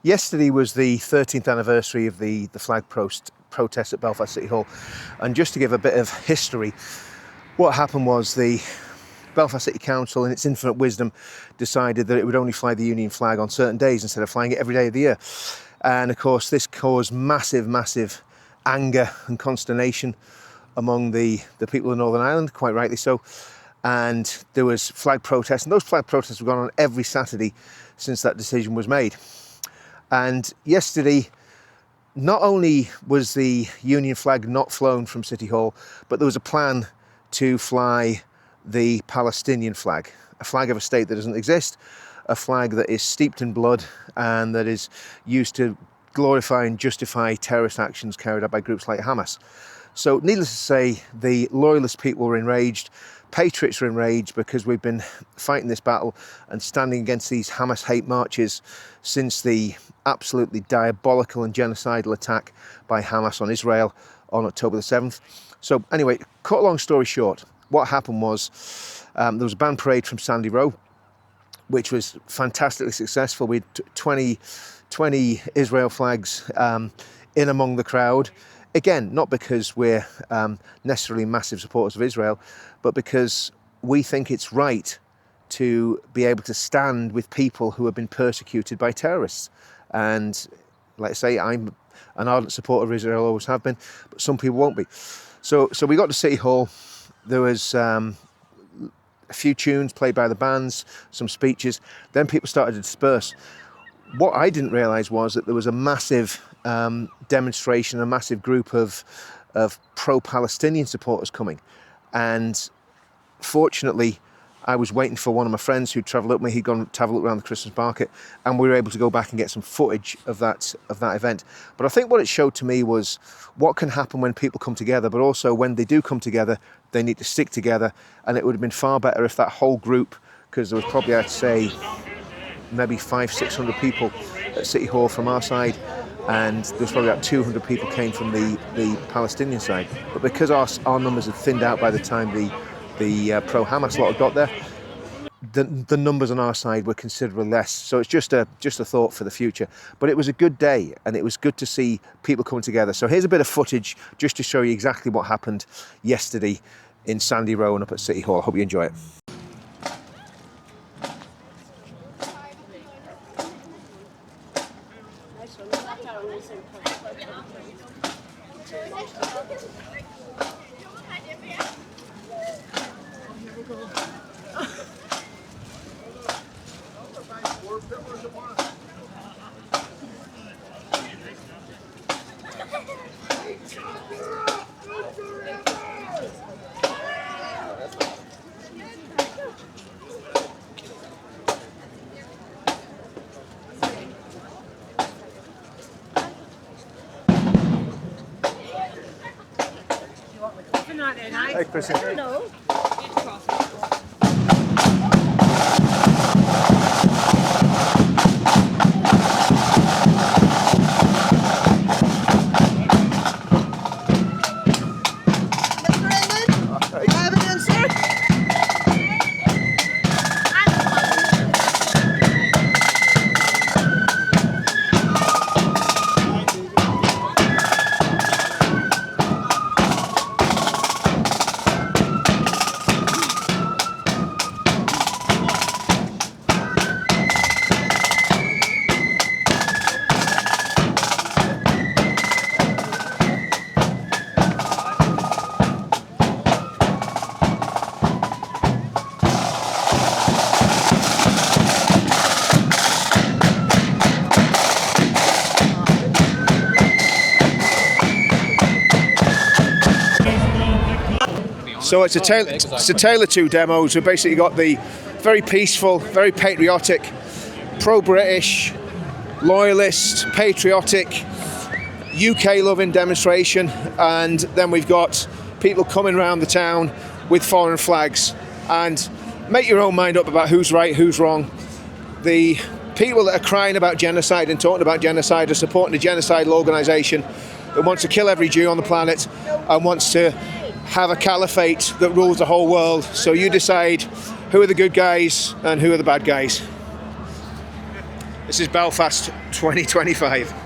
Yesterday was the 13th anniversary of the flag protest at Belfast City Hall, and just to give a bit of history, what happened was the Belfast City Council, in its infinite wisdom, decided that it would only fly the Union flag on certain days instead of flying it every day of the year. And of course this caused massive anger and consternation among the people of Northern Ireland, quite rightly so. And there was flag protests, and those flag protests have gone on every Saturday since that decision was made. And yesterday, not only was the Union flag not flown from City Hall, but there was a plan to fly the Palestinian flag, a flag of a state that doesn't exist, a flag that is steeped in blood and that is used to glorify and justify terrorist actions carried out by groups like Hamas. So needless to say, the Loyalist people were enraged. Patriots are enraged because we've been fighting this battle and standing against these Hamas Hate marches since the absolutely diabolical and genocidal attack by Hamas on Israel on October the 7th. So anyway, cut a long story short, what happened was there was a band parade from Sandy Row, which was fantastically successful. We had 20 Israel flags in among the crowd. Again, not because we're necessarily massive supporters of Israel, but because we think it's right to be able to stand with people who have been persecuted by terrorists. And like I say, I'm an ardent supporter of Israel, always have been, but some people won't be. So we got to City Hall. There was a few tunes played by the bands, some speeches. Then people started to disperse. What I didn't realise was that there was a massive demonstration, a massive group of pro-Palestinian supporters coming. And fortunately, I was waiting for one of my friends who'd travelled up with me. He'd gone to have a look around the Christmas market, and we were able to go back and get some footage of that event. But I think what it showed to me was what can happen when people come together, but also when they do come together, they need to stick together. And it would have been far better if that whole group, because there was probably, I'd say, maybe 500-600 people at City Hall from our side, and there's probably about 200 people came from the Palestinian side. But because our numbers had thinned out by the time the pro-Hamas lot had got there, the numbers on our side were considerably less. So it's just a thought for the future. But it was a good day, and it was good to see people coming together. So here's a bit of footage just to show you exactly what happened yesterday in Sandy Row and up at City Hall. I hope you enjoy it. Hey, Chris. Hello. So it's a tale of two demos. We've basically got the very peaceful, very patriotic, pro-British, loyalist, patriotic, UK-loving demonstration, and then we've got people coming around the town with foreign flags. And make your own mind up about who's right, who's wrong. The people that are crying about genocide and talking about genocide are supporting a genocidal organisation that wants to kill every Jew on the planet and wants to have a caliphate that rules the whole world. So you decide who are the good guys and who are the bad guys. This is Belfast 2025.